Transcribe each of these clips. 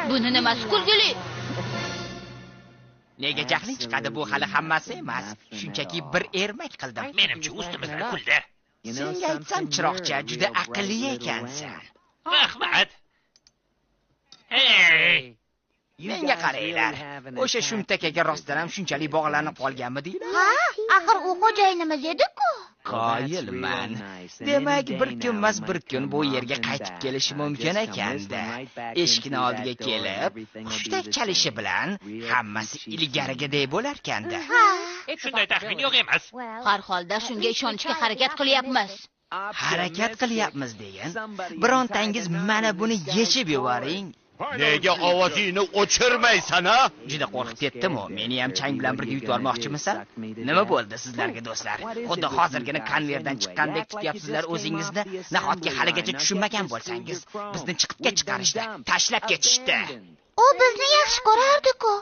Buni nimasi kulgili? Nega jahling chiqadi, bu hali hammasi emas. Shunchaki bir ermak qildim. Menimcha ustimizdan kuldi. Senga aytsam, chiroqcha, juda aqlli ekansan. Rahmat. Hey! Menga qaranglar. O'sha shumtakaga rostdan ham shunchalik bog'lanib qolganmidinglar? Ha, axir u xo'jayinimiz edi-ku. Qoyilman. Demak, bir kunmas bir kun bu yerga qaytib kelishi mumkin ekanda. Eshikni oldiga kelib, hushtak chalishi bilan hammasi ilgarigidek bo'larkanda. Shunday taxmin yo'q emas. Har holda shunga ishonishga harakat qilyapmiz. Harakat qilyapmiz degan. Birontangiz mana buni yechib yuboring. Nega ovozingni o'chirmaysan, ha? Juda qo'rqib ketdim-ku. Meni ham chang bilan birga yutvormoqchimisan? Nima bo'ldi sizlarga do'stlar? Xuddi hozirgina konvertdan chiqqandek tutyapsizlar o'zingizni. Nahotki haligacha tushunmagan bo'lsangiz, bizni chiqibga chiqarishdi, tashlab ketishdi. U bizni yaxshi ko'rardi-ku.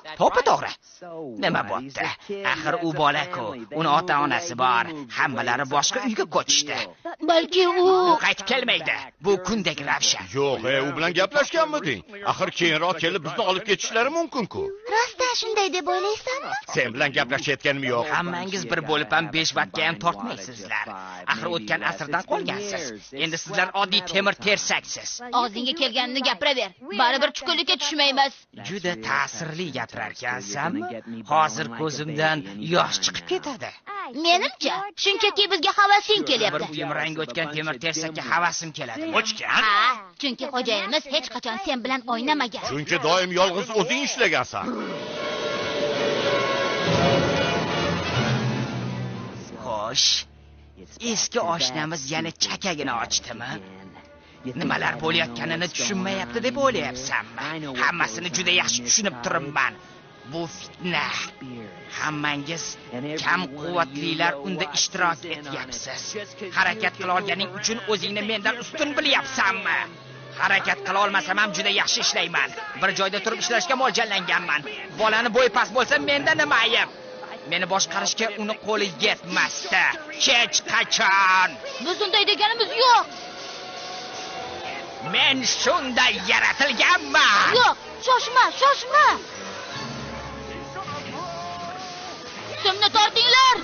To'g'ri. Nima bo'pti? Axir u bola-ku, uni ota-onasi bor, hammalari boshqa uyga ko'chishdi. Balki u qaytib kelmaydi. Bu kundek ravshan. Yo'q, u bilan gaplashganmiding? Axir keyinroq kelib bizni olib ketishlari mumkin-ku. rostdan shunday deb o'ylaysanmi? Sen bilan gaplashayotganim yo'q. Hammangiz bir bo'lib ham 5 vatga ham tortmaysizlar. Axir o'tgan asrdan qolgansiz. Endi sizlar oddiy temir tersaksiz. Og'zingga kelganini gapiraver. Baribir chuqurlikka tushmaymiz. Juda ta'sirli gapirarkansanmi? Hozir ko'zimdan yosh chiqib ketadi. Menimcha, shunchaki bizga havasing Bir kelyapti. buyum rangi o'tgan temir tersakka havasim keladi. O'chgan? Ha, chunki xo'jayinimiz hech qachon sen bilan o'ynamagan. Chunki doim yolg'iz o'zing ishlagansan. Xo'sh, eski oshnamiz yana chakagini ochdimi? Nimalar bo'layotganini tushunmayapti deb o'ylayapsanmi? Hammasini juda yaxshi tushunib turibman. Bu fitna. Hammangiz kam quvvatlilar unda ishtirok etyapsiz. Harakat qila olganing uchun o'zingni mendan ustun bilyapsanmi? Harakat qila olmasam ham juda yaxshi ishlayman. Bir joyda turib ishlashga mo'ljallanganman. Bolani bo'yi past bo'lsa menda nima ayb? Meni boshqarishga uni qo'li yetmasdi. Hech qachon. Biz unday deganimiz yo'q. Men shunday yaratilganman. Yo'q, shoshma. Simni tortinglar.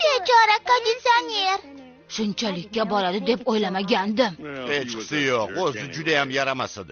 Bechora konditsioner. Shunchalikka boradi deb o'ylamagandim. Hechqisi yo'q, o'zi juda ham yaramas edi.